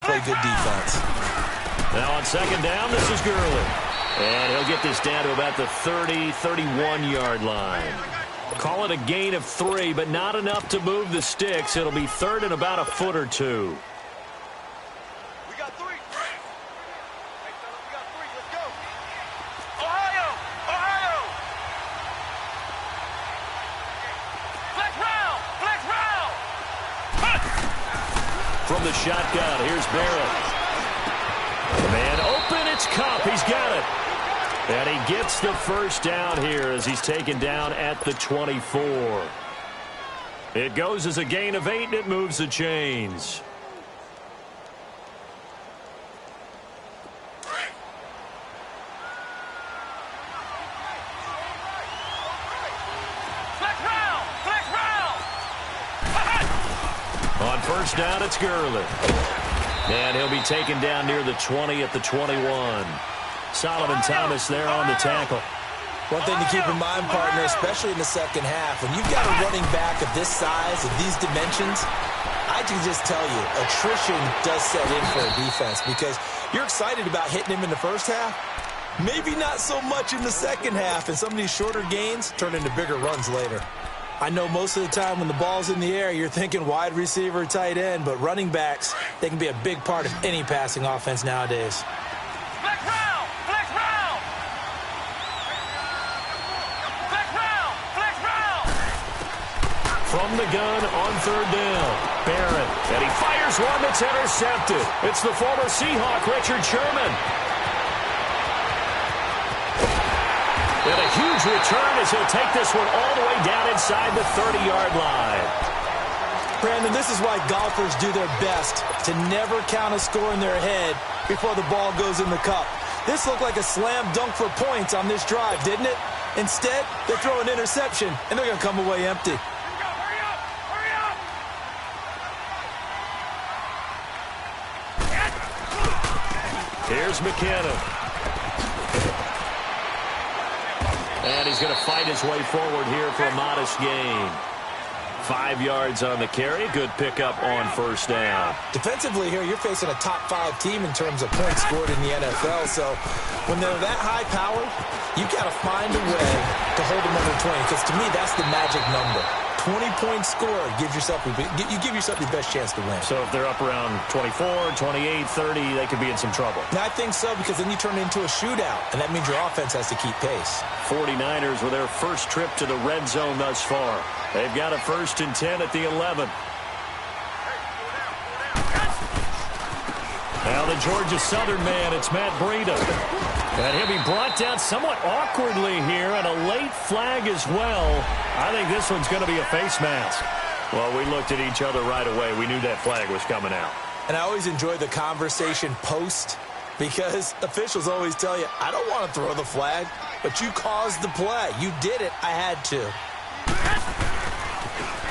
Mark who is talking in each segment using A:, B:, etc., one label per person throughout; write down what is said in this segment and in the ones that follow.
A: play good defense.
B: Now on second down, this is Gurley. And he'll get this down to about the 30, 31-yard line. Call it a gain of 3, but not enough to move the sticks. It'll be third and about a foot or two.
C: We got 3. Hey, fellas, we got 3. Let's go. Ohio! Ohio! Flex round! Flex round!
B: From the shotgun, here's Barrett. Man open, it's Cup. He's got it. And he gets the first down here as he's taken down at the 24. It goes as a gain of 8, and it moves the chains. On first down, it's Gurley. And he'll be taken down near the 20 at the 21. Solomon Thomas there on the tackle.
A: One thing to keep in mind, partner, especially in the second half, when you've got a running back of this size, of these dimensions, I can just tell you, attrition does set in for a defense because you're excited about hitting him in the first half. Maybe not so much in the second half, and some of these shorter gains turn into bigger runs later. I know most of the time when the ball's in the air, you're thinking wide receiver, tight end, but running backs, they can be a big part of any passing offense nowadays.
C: Flex round! Flex round! Flex round! Flex round!
B: From the gun on third down, Barrett. And he fires one that's intercepted. It's the former Seahawk, Richard Sherman. And a huge return as he'll take this one all the way down inside the 30-yard line.
A: Brandon, this is why golfers do their best to never count a score in their head before the ball goes in the cup. This looked like a slam dunk for points on this drive, didn't it? Instead, they throw an interception, and they're going to come away empty.
C: Hurry up! Hurry up!
B: Here's McKinnon. And he's going to fight his way forward here for a modest gain. 5 yards on the carry. Good pickup on first down.
A: Defensively here, you're facing a top-5 team in terms of points scored in the NFL. So when they're that high-powered, you've got to find a way to hold them under 20. Because to me, that's the magic number. 20-point score gives yourself you give yourself your best chance to win.
B: So if they're up around 24, 28, 30, they could be in some trouble.
A: Now, I think so because then you turn it into a shootout, and that means your offense has to keep pace.
B: 49ers with their first trip to the red zone thus far. They've got a 1st and 10 at the 11. Now the Georgia Southern man, it's Matt Breida. And he'll be brought down somewhat awkwardly here, and a late flag as well. I think this one's going to be a face mask. Well, we looked at each other right away. We knew that flag was coming out.
A: And I always enjoy the conversation post because officials always tell you, I don't want to throw the flag, but you caused the play. You did it. I had to.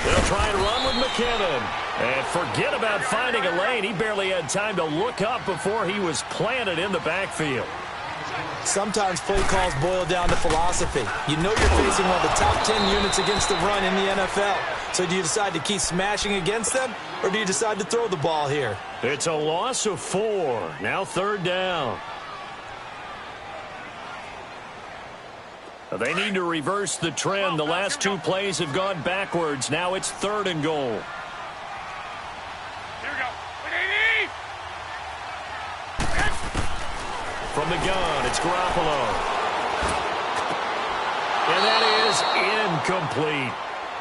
B: They'll try and run with McKinnon. And forget about finding a lane. He barely had time to look up before he was planted in the backfield.
A: Sometimes play calls boil down to philosophy. You know you're facing one of the top 10 units against the run in the NFL. So do you decide to keep smashing against them, or do you decide to throw the ball here?
B: It's a loss of 4. Now third down. They need to reverse the trend. The last 2 plays have gone backwards. Now it's 3rd and goal.
C: Here we go.
B: From the gun, it's Garoppolo. And that is incomplete.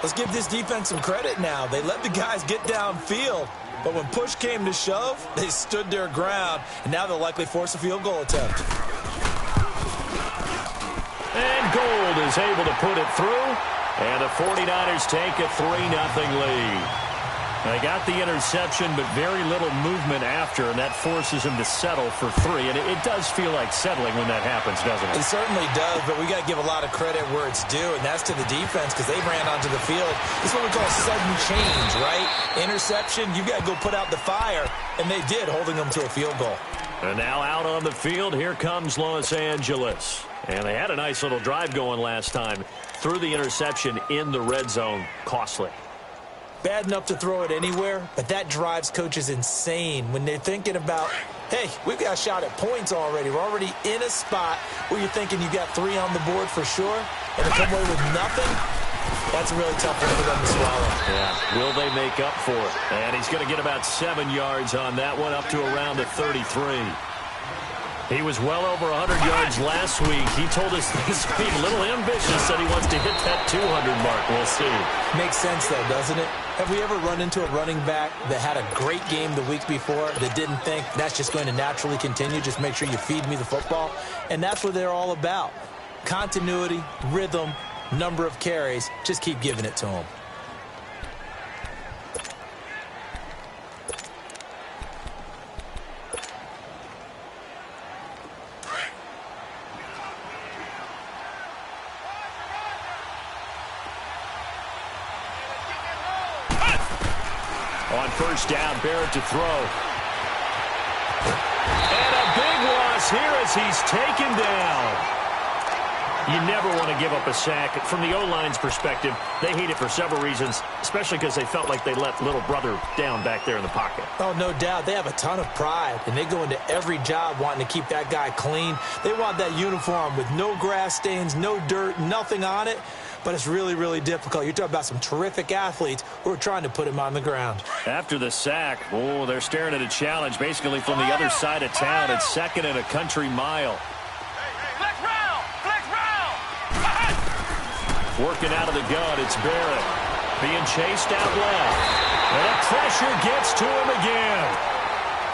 A: Let's give this defense some credit now. They let the guys get downfield, but when push came to shove, they stood their ground, and now they'll likely force a field goal attempt.
B: And Gold is able to put it through, and the 49ers take a 3-0 lead. They got the interception, but very little movement after, and that forces him to settle for 3. And it does feel like settling when that happens, doesn't it?
A: It certainly does, but we got to give a lot of credit where it's due, and that's to the defense because they ran onto the field. This is what we call sudden change, right? Interception, you got to go put out the fire, and they did, holding them to a field goal.
B: And now out on the field, here comes Los Angeles. And they had a nice little drive going last time. Threw the interception in the red zone, costly.
A: bad enough to throw it anywhere, but that drives coaches insane when they're thinking about, hey, we've got a shot at points already. We're already in a spot where you're thinking you got 3 on the board for sure, and to come away with nothing, that's a really tough one for them to swallow.
B: Yeah, will they make up for it? And he's going to get about 7 yards on that one, up to around the 33. He was well over 100 yards last week. He told us this week, a little ambitious, said he wants to hit that 200 mark. We'll see.
A: Makes sense, though, doesn't it? Have we ever run into a running back that had a great game the week before that didn't think that's just going to naturally continue? Just make sure you feed me the football. And that's what they're all about. Continuity, rhythm, number of carries. Just keep giving it to them.
B: On first down, Barrett to throw. And a big loss here as he's taken down. You never want to give up a sack. From the O-line's perspective, they hate it for several reasons, especially because they felt like they let little brother down back there in the pocket.
A: Oh, no doubt. They have a ton of pride, and they go into every job wanting to keep that guy clean. They want that uniform with no grass stains, no dirt, nothing on it. But it's really, really difficult. You're talking about some terrific athletes who are trying to put him on the ground.
B: After the sack, oh, they're staring at a challenge basically from the other side of town. It's 2nd and a country mile. Working out of the gun, it's Barrett. Being chased out left. And the pressure gets to him again.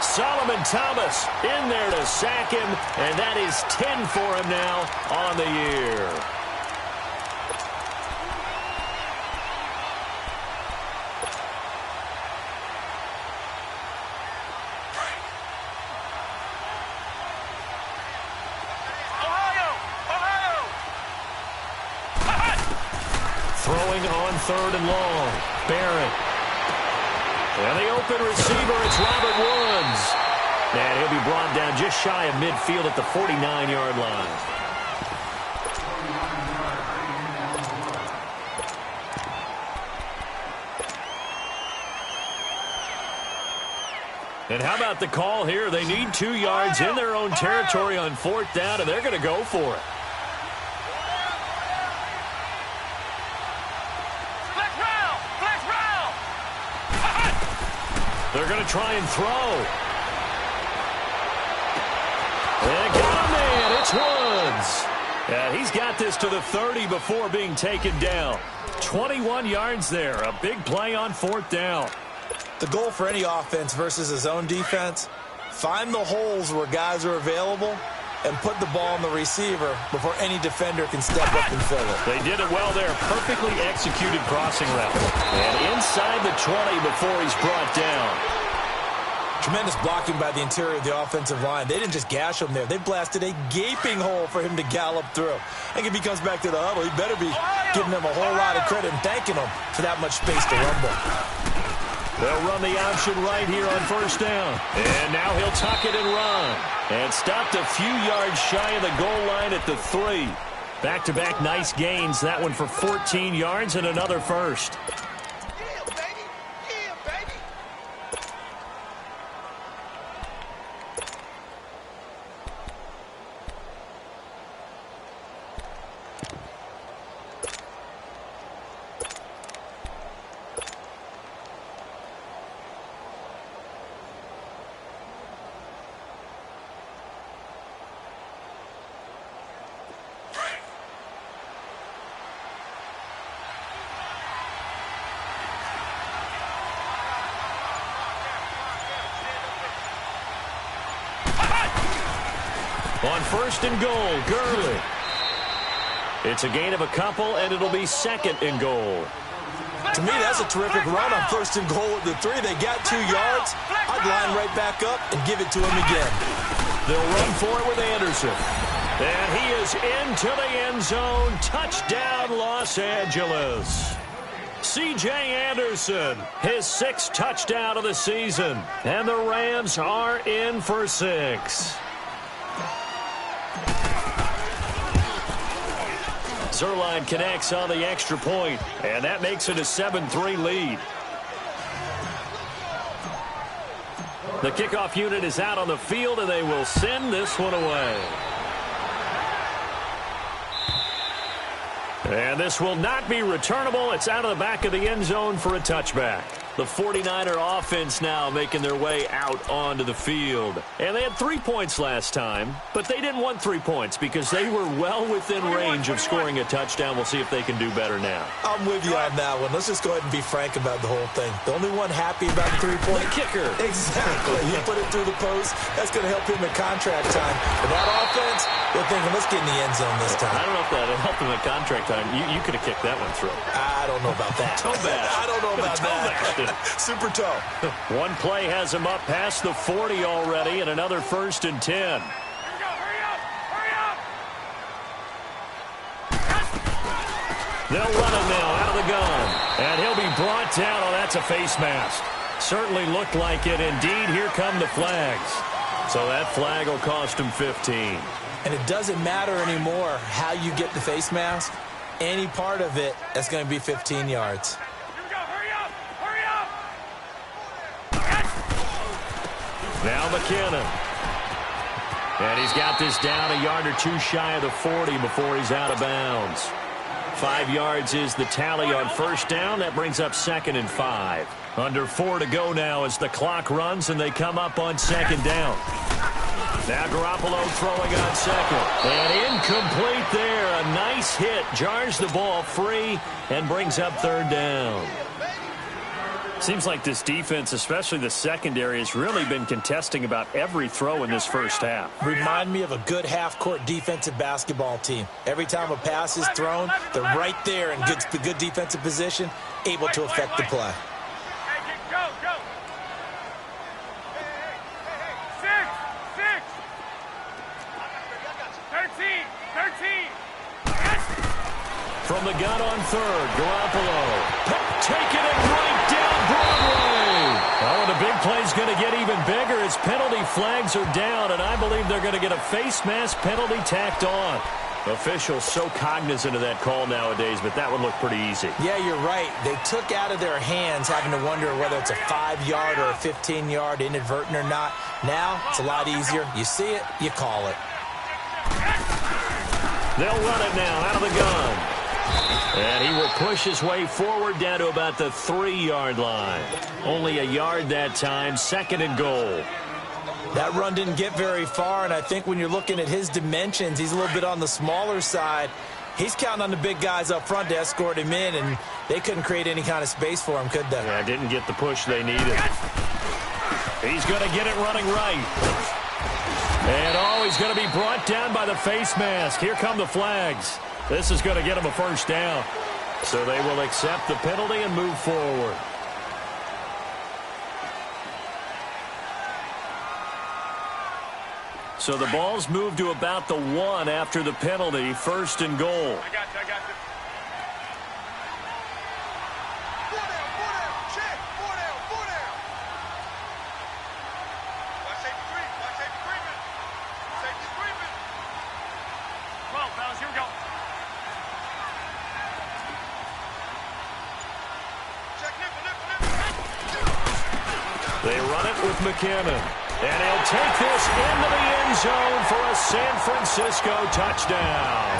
B: Solomon Thomas in there to sack him, and that is 10 for him now on the year. Throwing on 3rd and long. Barrett. And the open receiver, it's Robert Woods. And he'll be brought down just shy of midfield at the 49-yard line. And how about the call here? They need 2 yards in their own territory on 4th down, and they're going to go for it. They're going to try and throw. And got him there. It's Woods. And he's got this to the 30 before being taken down. 21 yards there. A big play on 4th down.
A: The goal for any offense versus his own defense, find the holes where guys are available and put the ball on the receiver before any defender can step up and fill it.
B: They did it well there. Perfectly executed crossing route. And inside the 20 before he's brought down.
A: Tremendous blocking by the interior of the offensive line. They didn't just gash him there. They blasted a gaping hole for him to gallop through. I think if he comes back to the huddle, he better be giving them a whole lot of credit and thanking them for that much space to rumble.
B: They'll run the option right here on 1st down. And now he'll tuck it and run. And stopped a few yards shy of the goal line at the 3. Back-to-back nice gains. That one for 14 yards and another first. On 1st and goal, Gurley. It's a gain of a couple, and it'll be 2nd and goal.
A: To me, that's a terrific run on 1st and goal at the 3. They got 2 yards. I'd line right back up and give it to him again.
B: They'll run for it with Anderson. And he is into the end zone. Touchdown, Los Angeles. C.J. Anderson, his 6th touchdown of the season. And the Rams are in for 6. Zerline connects on the extra point, and that makes it a 7-3 lead. The kickoff unit is out on the field, and they will send this one away. And this will not be returnable. It's out of the back of the end zone for a touchback. The 49er offense now making their way out onto the field. And they had 3 points last time, but they didn't want 3 points because they were well within range of scoring a touchdown. We'll see if they can do better now.
A: I'm with you on that one. Let's just go ahead and be frank about the whole thing. The only one happy about the 3-point
B: kicker.
A: Exactly. You put it through the post. That's going to help him at contract time. But that offense, they're thinking, let's get in the end zone this time.
B: I don't know if that helped him at contract time. You could have kicked that one through.
A: I don't know about that.
B: Toe bash.
A: I don't know about that. Super toe.
B: One play has him up past the 40 already, and another 1st and 10.
C: Here we go. Hurry up. Hurry up.
B: They'll run it now out of the gun. And he'll be brought down. Oh, that's a face mask. Certainly looked like it. Indeed, here come the flags. So that flag will cost him 15.
A: And it doesn't matter anymore how you get the face mask. Any part of it, that's going to be 15 yards.
C: Here we go. Hurry up. Hurry up.
B: Now McKinnon. And he's got this down a yard or two shy of the 40 before he's out of bounds. 5 yards is the tally on first down. That brings up 2nd and 5. Under 4 to go now as the clock runs and they come up on 2nd down. Now Garoppolo throwing on 2nd. And incomplete there. A nice hit. Jars the ball free and brings up 3rd down. Seems like this defense, especially the secondary, has really been contesting about every throw in this first half.
A: Remind me of a good half-court defensive basketball team. Every time a pass is thrown, they're right there in good defensive position, able to affect the play.
C: Hey, go, go. Hey. 6. 13.
B: From the gun on 3rd, Garoppolo. Taking it right down Broadway. Oh, and the big play's going to get even bigger as penalty flags are down, and I believe they're going to get a face mask penalty tacked on. Officials so cognizant of that call nowadays, but that would look pretty easy.
A: Yeah, you're right. They took out of their hands having to wonder whether it's a 5-yard or a 15-yard, inadvertent or not. Now, it's a lot easier. You see it, you call it.
B: They'll run it now out of the gun. And he will push his way forward down to about the 3-yard line. Only a yard that time, 2nd and goal.
A: That run didn't get very far, and I think when you're looking at his dimensions, he's a little bit on the smaller side. He's counting on the big guys up front to escort him in, and they couldn't create any kind of space for him, could they?
B: Yeah, didn't get the push they needed. He's going to get it running right. And, he's going to be brought down by the face mask. Here come the flags. This is going to get him a 1st down. So they will accept the penalty and move forward. So the ball's moved to about the 1 after the penalty. 1st and goal.
C: I got you. 4 down. Check. 4 down. Watch safety creeping. Safety creeping. 12, fellas. Here we go. Check nipple.
B: They run it with McKinnon. And he'll take this into the end zone for a San Francisco touchdown.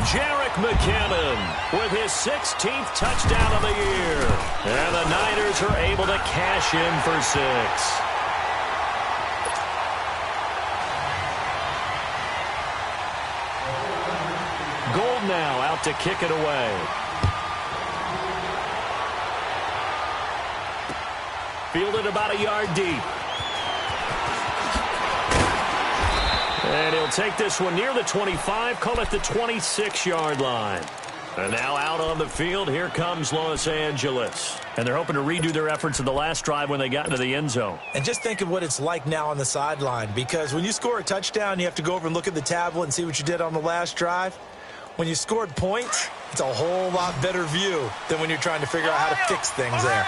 B: Jerick McKinnon with his 16th touchdown of the year. And the Niners are able to cash in for 6. Gold now out to kick it away. Fielded about a yard deep. And he'll take this one near the 25, call it the 26-yard line. And now out on the field, here comes Los Angeles. And they're hoping to redo their efforts in the last drive when they got into the end zone.
A: And just think of what it's like now on the sideline, because when you score a touchdown, you have to go over and look at the tablet and see what you did on the last drive. When you scored points, it's a whole lot better view than when you're trying to figure out how to fix things there.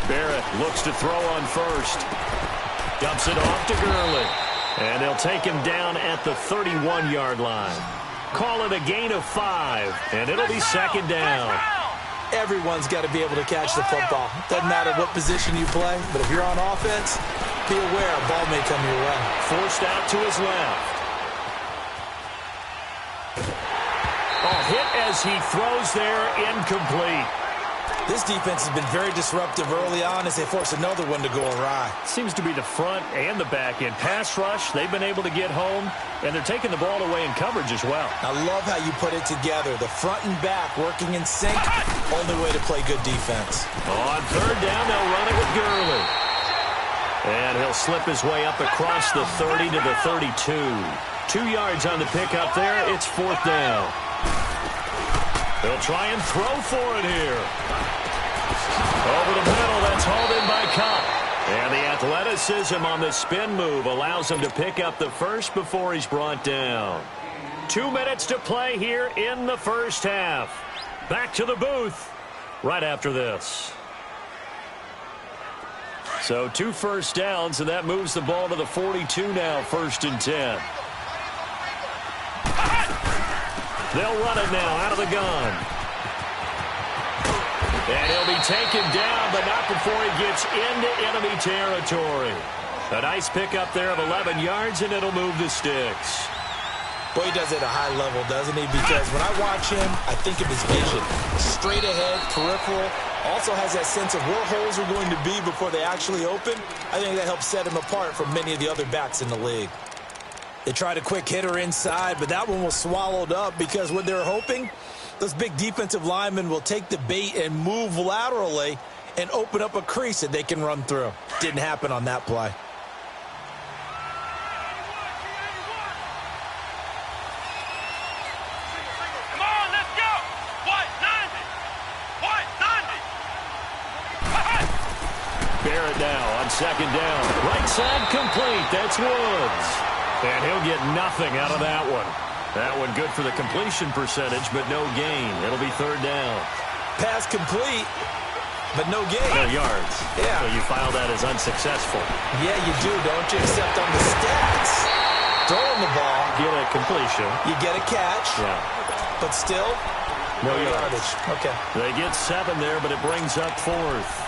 B: Barrett looks to throw on 1st. Dumps it off to Gurley. And they'll take him down at the 31-yard line. Call it a gain of 5, and it'll be second down.
A: Everyone's got to be able to catch the football. Doesn't matter what position you play, but if you're on offense, be aware a ball may come your way.
B: Forced out to his left. Oh, hit as he throws there, incomplete.
A: This defense has been very disruptive early on as they force another one to go awry.
B: Seems to be the front and the back end. Pass rush, they've been able to get home, and they're taking the ball away in coverage as well.
A: I love how you put it together. The front and back working in sync, only way to play good defense.
B: On third down, they'll run it with Gurley. And he'll slip his way up across the 30 to the 32. 2 yards on the pickup there. It's fourth down. They'll try and throw for it here. Over the middle, that's hauled in by Cup. And the athleticism on the spin move allows him to pick up the first before he's brought down. 2 minutes to play here in the first half. Back to the booth right after this. So 2 first downs, and that moves the ball to the 42 now, 1st and 10. They'll run it now out of the gun. And he'll be taken down, but not before he gets into enemy territory. A nice pickup there of 11 yards, and it'll move the sticks.
A: Boy, he does it at a high level, doesn't he? Because when I watch him, I think of his vision. Straight ahead, peripheral. Also has that sense of where holes are going to be before they actually open. I think that helps set him apart from many of the other backs in the league. They tried a quick hitter inside, but that one was swallowed up because what they're hoping, those big defensive linemen will take the bait and move laterally and open up a crease that they can run through. Didn't happen on that play.
C: Come on, let's go. White 90.
B: Barrett now on second down. Right side complete. That's Woods. And he'll get nothing out of that one. That one good for the completion percentage, but no gain. It'll be third down.
A: Pass complete, but no gain.
B: No yards.
A: Yeah.
B: So you file that as unsuccessful.
A: Yeah, you do, don't you? Except on the stats. Throwing the ball.
B: Get a completion.
A: You get a catch.
B: Yeah.
A: But still,
B: no yardage.
A: Okay.
B: They get 7 there, but it brings up 4th.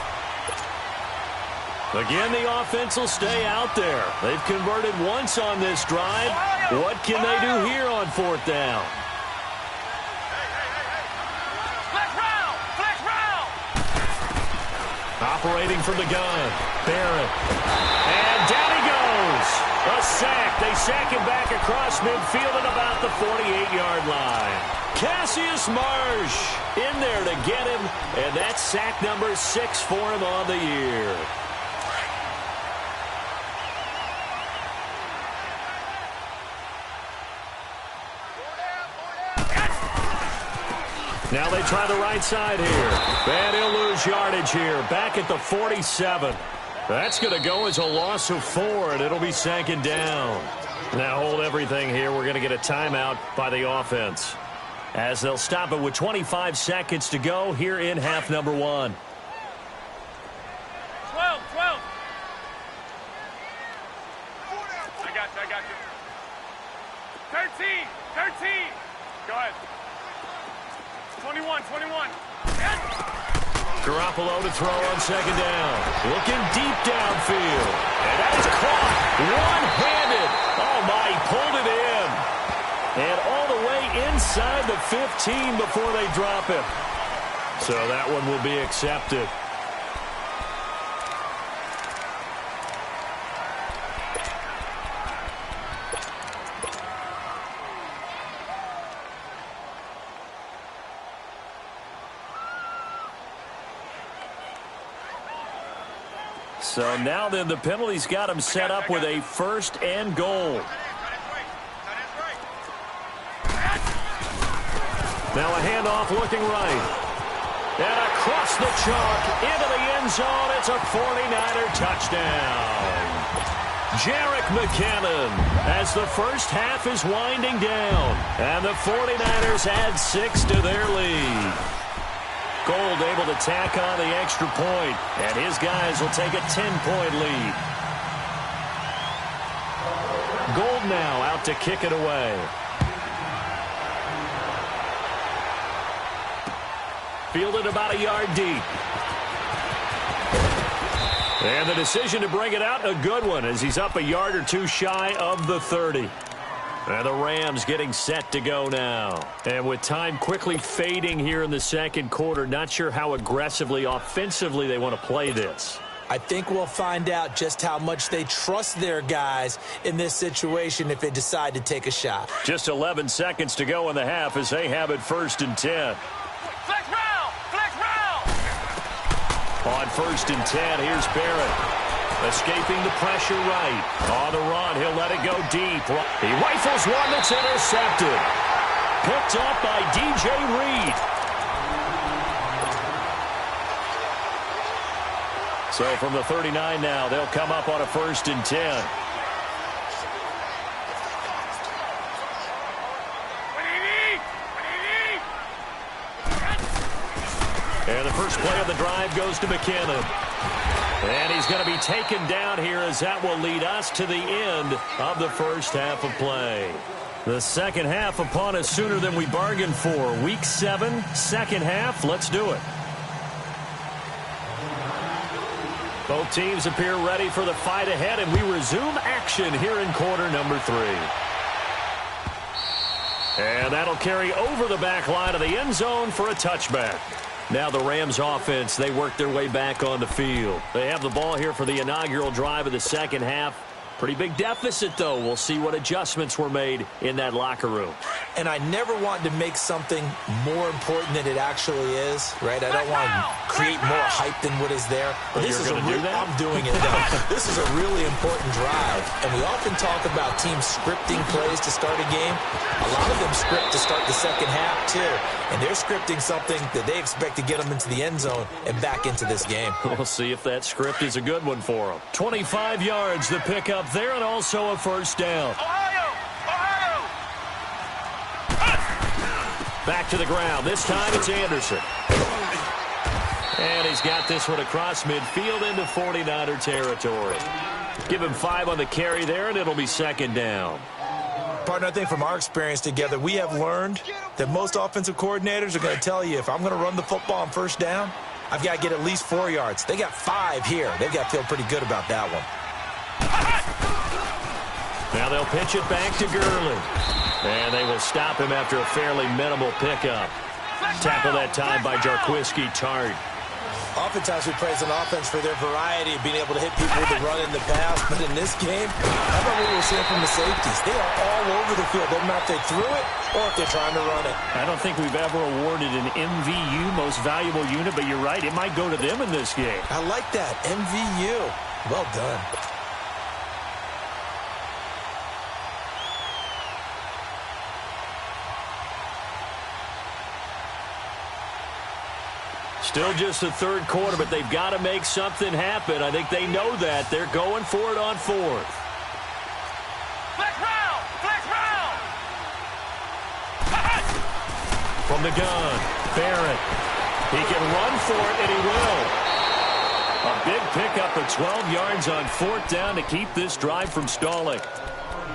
B: Again, the offense will stay out there. They've converted once on this drive. What can they do here on 4th down?
C: Flex round. Flex round.
B: Operating from the gun. Barrett. And down he goes. A sack. They sack him back across midfield at about the 48-yard line. Cassius Marsh in there to get him. And that's sack number 6 for him on the year. Now they try the right side here. And he'll lose yardage here. Back at the 47. That's going to go as a loss of 4, and it'll be second down. Now hold everything here. We're going to get a timeout by the offense, as they'll stop it with 25 seconds to go here in half number 1.
C: 12. I got you. 13. Go ahead. 21.
B: Garoppolo to throw on second down. Looking deep downfield. And that is caught one-handed. Oh, my, he pulled it in. And all the way inside the 15 before they drop him. So that one will be accepted. So now then the penalty's got him set up with a 1st and goal. Now a handoff looking right. And across the chalk into the end zone. It's a 49er touchdown. Jerick McKinnon as the first half is winding down. And the 49ers add 6 to their lead. Gold able to tack on the extra point, and his guys will take a 10-point lead. Gold now out to kick it away. Fielded about a yard deep. And the decision to bring it out, a good one, as he's up a yard or two shy of the 30. And the Rams getting set to go now. And with time quickly fading here in the second quarter, not sure how aggressively, offensively they want to play this.
A: I think we'll find out just how much they trust their guys in this situation if they decide to take a shot.
B: Just 11 seconds to go in the half as they have it 1st and 10.
C: Flex round! Flex round!
B: On 1st and 10, here's Barrett. Escaping the pressure right. On the run, he'll let it go deep. He rifles one that's intercepted. Picked up by DJ Reed. So from the 39 now, they'll come up on a 1st and 10. And the first play of the drive goes to McKinnon. And he's going to be taken down here as that will lead us to the end of the first half of play. The second half upon us sooner than we bargained for. Week 7, second half. Let's do it. Both teams appear ready for the fight ahead, and we resume action here in quarter number 3. And that'll carry over the back line of the end zone for a touchback. Now the Rams offense, they work their way back on the field. They have the ball here for the inaugural drive of the second half. Pretty big deficit, though. We'll see what adjustments were made in that locker room.
A: And I never want to make something more important than it actually is, right? I don't want to create more hype than what is there.
B: But this is going to do that?
A: I'm doing it, though. This is a really important drive. And we often talk about teams scripting plays to start a game. A lot of them script to start the second half, too. And they're scripting something that they expect to get them into the end zone and back into this game.
B: We'll see if that script is a good one for them. 25 yards, the pickup there, and also a first down.
C: Ohio! Ohio!
B: Back to the ground. This time it's Anderson. And he's got this one across midfield into 49er territory. Give him 5 on the carry there, and it'll be second down.
A: Partner, I think from our experience together, we have learned that most offensive coordinators are going to tell you, if I'm going to run the football on first down, I've got to get at least 4 yards. They got 5 here. They've got to feel pretty good about that one.
B: Now they'll pitch it back to Gurley. And they will stop him after a fairly minimal pickup. Tackle that time by Jarquiski Tart.
A: Oftentimes we praise an offense for their variety of being able to hit people with the run in the pass. But in this game, how about what we were seeing from the safeties? They are all over the field. Doesn't matter if they threw it or if they're trying to run it.
B: I don't think we've ever awarded an MVU, most valuable unit, but you're right. It might go to them in this game.
A: I like that. MVU. Well done.
B: Still just the third quarter, but they've got to make something happen. I think they know that. They're going for it on 4th.
C: Flex round! Flex round!
B: From the gun, Barrett. He can run for it, and he will. A big pickup of 12 yards on 4th down to keep this drive from stalling.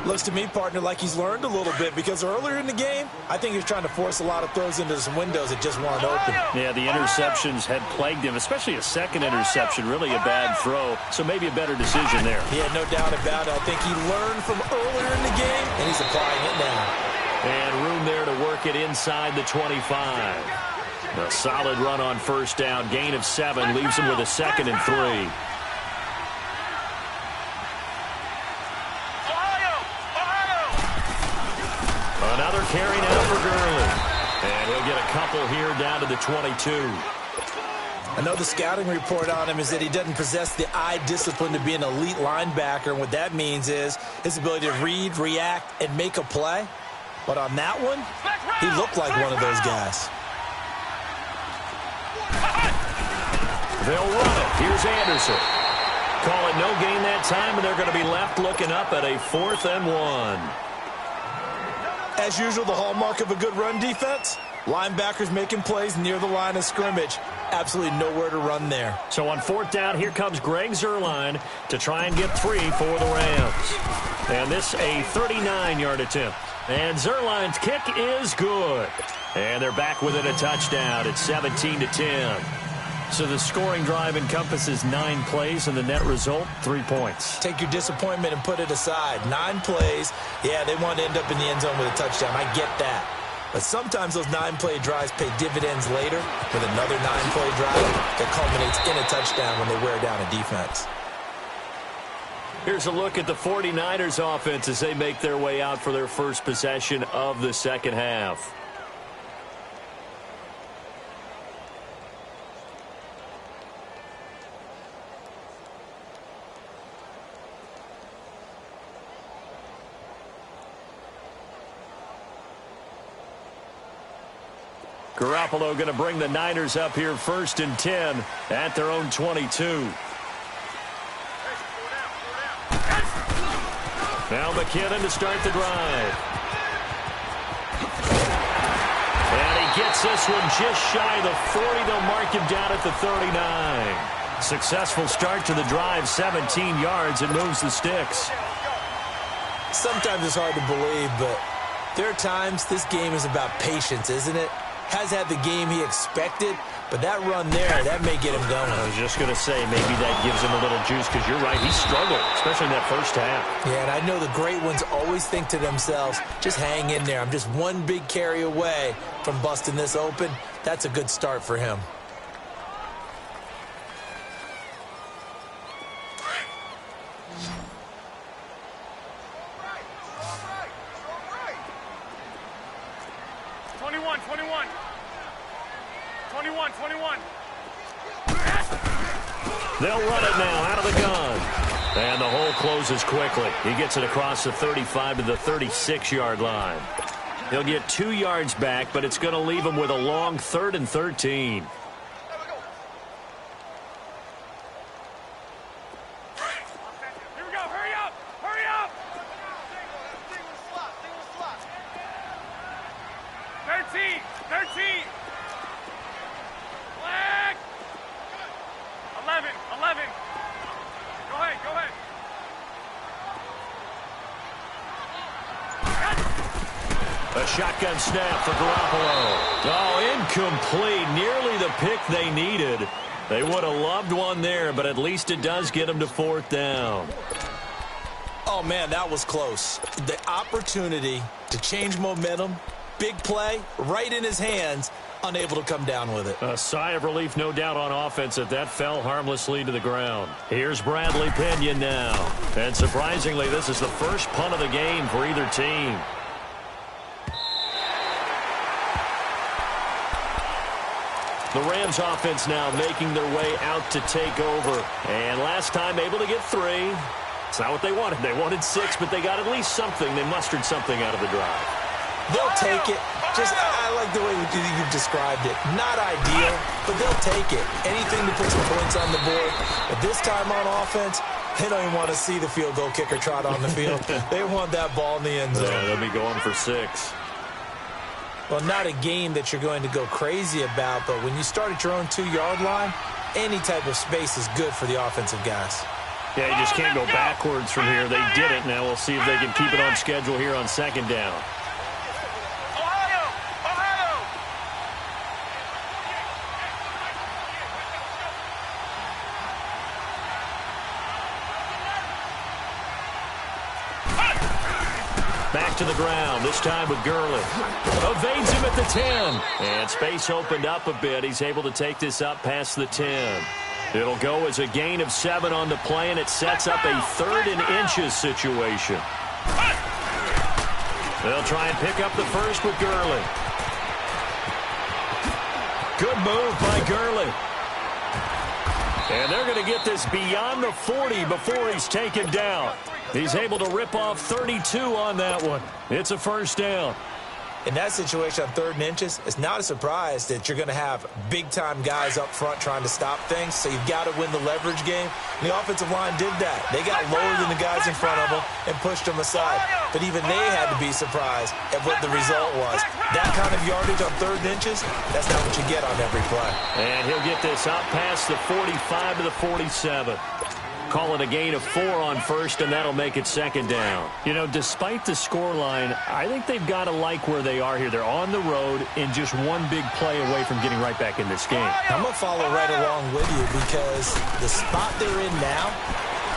A: Looks to me, partner, like he's learned a little bit, because earlier in the game, I think he was trying to force a lot of throws into some windows that just weren't open.
B: Yeah, the interceptions had plagued him, especially a second interception, really a bad throw, so maybe a better decision there.
A: He had no doubt about it. I think he learned from earlier in the game, and he's applying it now.
B: And room there to work it inside the 25. A solid run on first down, gain of 7, leaves him with a 2nd and 3. Another carry now for Gurley. And he'll get a couple here down to the 22.
A: I know the scouting report on him is that he doesn't possess the eye discipline to be an elite linebacker. And what that means is his ability to read, react, and make a play. But on that one, he looked like one of those guys.
B: They'll run it. Here's Anderson. Call it no gain that time, and they're going to be left looking up at a 4th and 1.
A: As usual, the hallmark of a good run defense, linebackers making plays near the line of scrimmage. Absolutely nowhere to run there.
B: So on 4th down, here comes Greg Zuerlein to try and get 3 for the Rams. And this a 39-yard attempt. And Zuerlein's kick is good. And they're back within a touchdown. It's 17-10. So the scoring drive encompasses 9 plays, and the net result, 3 points.
A: Take your disappointment and put it aside. 9 plays. Yeah, they want to end up in the end zone with a touchdown. I get that. But sometimes those 9-play drives pay dividends later with another 9-play drive that culminates in a touchdown when they wear down a defense.
B: Here's a look at the 49ers offense as they make their way out for their first possession of the second half. Garoppolo going to bring the Niners up here 1st and 10 at their own 22. Now McKinnon to start the drive. And he gets this one just shy of the 40. They'll mark him down at the 39. Successful start to the drive, 17 yards, and moves the sticks.
A: Sometimes it's hard to believe, but there are times this game is about patience, isn't it? Has had the game he expected, but that run there, that may get him going.
B: I was just going to say, maybe that gives him a little juice, because you're right, he struggled, especially in that first half.
A: Yeah, and I know the great ones always think to themselves, just hang in there. I'm just one big carry away from busting this open. That's a good start for him.
B: They'll run it now out of the gun. And the hole closes quickly. He gets it across the 35 to the 36-yard line. He'll get 2 yards back, but it's going to leave him with a long 3rd and 13.
C: Here we go. Hurry up. Hurry up. 13. 13. Flag. 11. 11. Go ahead. Go ahead.
B: A shotgun snap for Garoppolo. Oh, incomplete. Nearly the pick they needed. They would have loved one there, but at least it does get them to 4th down.
A: Oh, man, that was close. The opportunity to change momentum, big play, right in his hands, unable to come down with it.
B: A sigh of relief, no doubt, on offense that fell harmlessly to the ground. Here's Bradley Pinion now. And surprisingly, this is the first punt of the game for either team. The Rams offense now making their way out to take over. And last time able to get 3. It's not what they wanted. They wanted 6, but they got at least something. They mustered something out of the drive.
A: They'll take it. I like the way you've described it. Not ideal, but they'll take it. Anything to put some points on the board. But this time on offense, they don't even want to see the field goal kicker trot on the field. They want that ball in the end zone.
B: Yeah, they'll be going for 6.
A: Well, not a game that you're going to go crazy about, but when you start at your own 2-yard line, any type of space is good for the offensive guys.
B: Yeah, you just can't go backwards from here. They did it. Now we'll see if they can keep it on schedule here on 2nd down. Back to the ground, this time with Gurley. Evades him at the 10. And space opened up a bit. He's able to take this up past the 10. It'll go as a gain of 7 on the play, and it sets up a 3rd and inches situation. They'll try and pick up the first with Gurley. Good move by Gurley. And they're going to get this beyond the 40 before he's taken down. He's able to rip off 32 on that one. It's a 1st down.
A: In that situation on 3rd and inches, it's not a surprise that you're going to have big-time guys up front trying to stop things, so you've got to win the leverage game. And the offensive line did that. They got lower than the guys in front of them and pushed them aside. But even they had to be surprised at what the result was. That kind of yardage on 3rd and inches, that's not what you get on every play.
B: And he'll get this out past the 45 to the 47. Call it a gain of 4 on 1st, and that'll make it 2nd down. You know, despite the scoreline, I think they've got to like where they are here. They're on the road and just one big play away from getting right back in this game.
A: I'm going to follow right along with you because the spot they're in now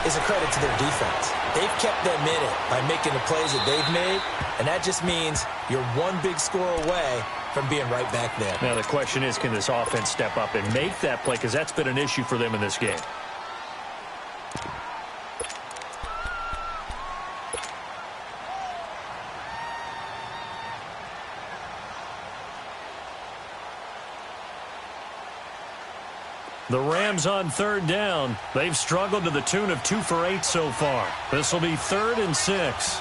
A: is a credit to their defense. They've kept them in it by making the plays that they've made, and that just means you're one big score away from being right back there.
B: Now, the question is, can this offense step up and make that play? Because that's been an issue for them in this game. The Rams on 3rd down. They've struggled to the tune of 2 for 8 so far. This will be 3rd and 6.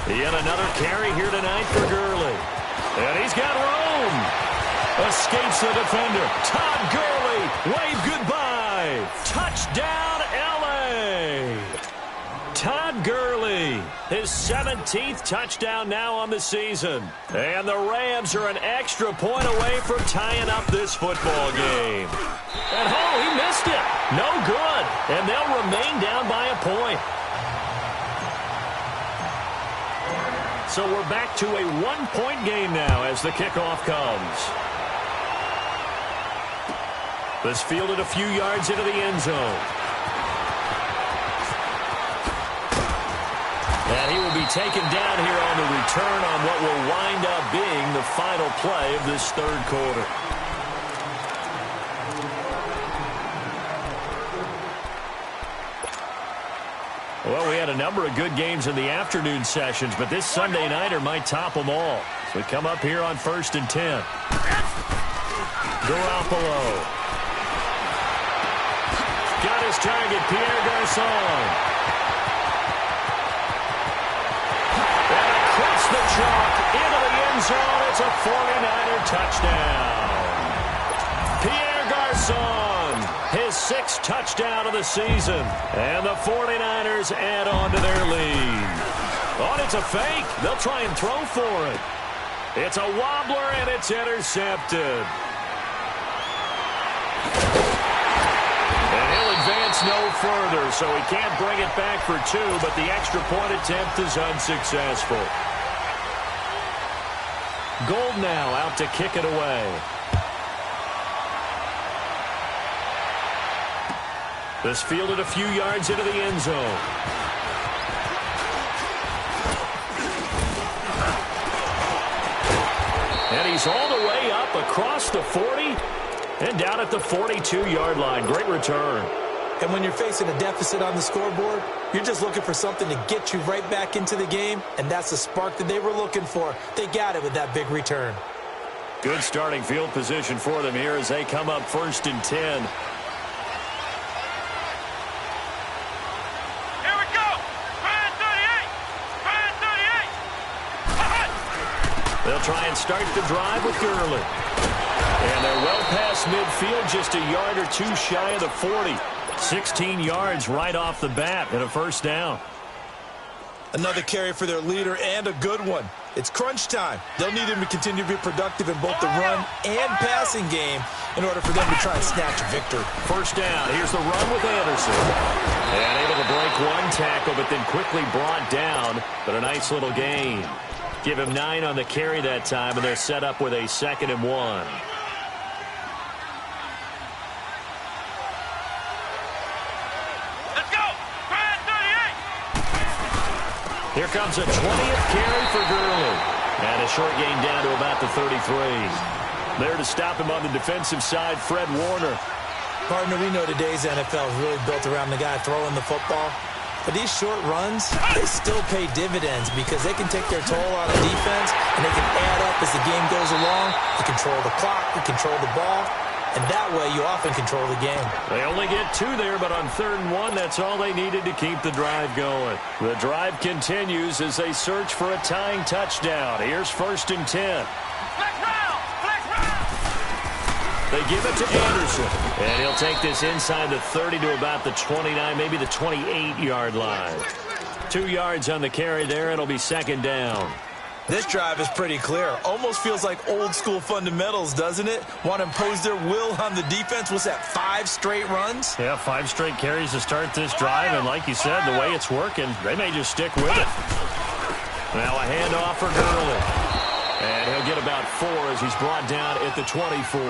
B: Yet another carry here tonight for Gurley. And he's got room. Escapes the defender. Todd Gurley, wave goodbye. Touchdown, L.A. Todd Gurley, his 17th touchdown now on the season. And the Rams are an extra point away from tying up this football game. And he missed it. No good. And they'll remain down by a point. So we're back to a 1-point game now as the kickoff comes. This fielded a few yards into the end zone. And he will be taken down here on the return on what will wind up being the final play of this 3rd quarter. Well, we had a number of good games in the afternoon sessions, but this Sunday nighter might top them all. So we come up here on 1st and 10. Garoppolo. Got his target, Pierre Garçon. The chalk into the end zone. It's a 49er touchdown. Pierre Garçon, his 6th touchdown of the season. And the 49ers add on to their lead. Oh, it's a fake. They'll try and throw for it. It's a wobbler, and it's intercepted. And he'll advance no further, so he can't bring it back for 2, but the extra point attempt is unsuccessful. Gold now out to kick it away. This fielded a few yards into the end zone. And he's all the way up across the 40 and down at the 42-yard line. Great return.
A: And when you're facing a deficit on the scoreboard, you're just looking for something to get you right back into the game, and that's the spark that they were looking for. They got it with that big return.
B: Good starting field position for them here as they come up 1st and 10.
C: Here we go. Brand 38. Brand 38.
B: They'll try and start the drive with Gurley. And they're well past midfield, just a yard or 2 shy of the 40. 16 yards right off the bat and a 1st down.
A: Another carry for their leader and a good one. It's crunch time. They'll need him to continue to be productive in both the run and passing game in order for them to try and snatch a victory.
B: 1st down. Here's the run with Anderson. And able to break 1 tackle, but then quickly brought down. But a nice little gain. Give him 9 on the carry that time, and they're set up with a 2nd and 1. Here comes a 20th carry for Gurley. And a short gain down to about the 33. There to stop him on the defensive side, Fred Warner.
A: Partner, we know today's NFL is really built around the guy throwing the football. But these short runs, they still pay dividends because they can take their toll on a defense and they can add up as the game goes along. You control the clock, you control the ball, and that way you often control the game.
B: They only get 2 there, but on 3rd and 1, that's all they needed to keep the drive going. The drive continues as they search for a tying touchdown. Here's 1st and 10. They give it to Anderson, and he'll take this inside the 30 to about the 29, maybe the 28-yard line. 2 yards on the carry there. It'll be 2nd down.
A: This drive is pretty clear. Almost feels like old-school fundamentals, doesn't it? Want to impose their will on the defense. What's that, 5 straight runs?
B: Yeah, 5 straight carries to start this drive, and like you said, the way it's working, they may just stick with it. Now a handoff for Gurley. And he'll get about 4 as he's brought down at the 24.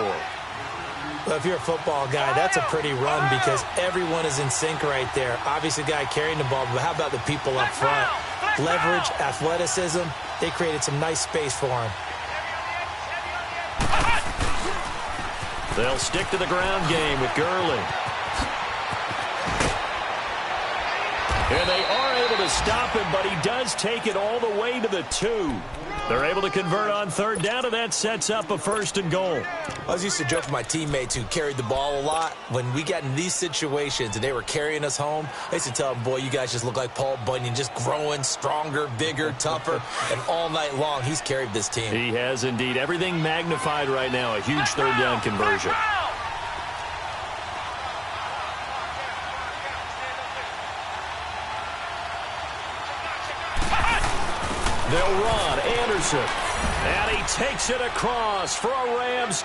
A: Well, if you're a football guy, that's a pretty run because everyone is in sync right there. Obviously, the guy carrying the ball, but how about the people up front? Leverage, athleticism, they created some nice space for him.
B: They'll stick to the ground game with Gurley. And they are able to stop him, but he does take it all the way to the 2. They're able to convert on 3rd down, and that sets up a 1st and goal.
A: I was used to joke with my teammates who carried the ball a lot. When we got in these situations and they were carrying us home, I used to tell them, boy, you guys just look like Paul Bunyan, just growing stronger, bigger, tougher. And all night long, he's carried this team.
B: He has indeed. Everything magnified right now, a huge 3rd down conversion. They'll run Anderson, and he takes it across for a Rams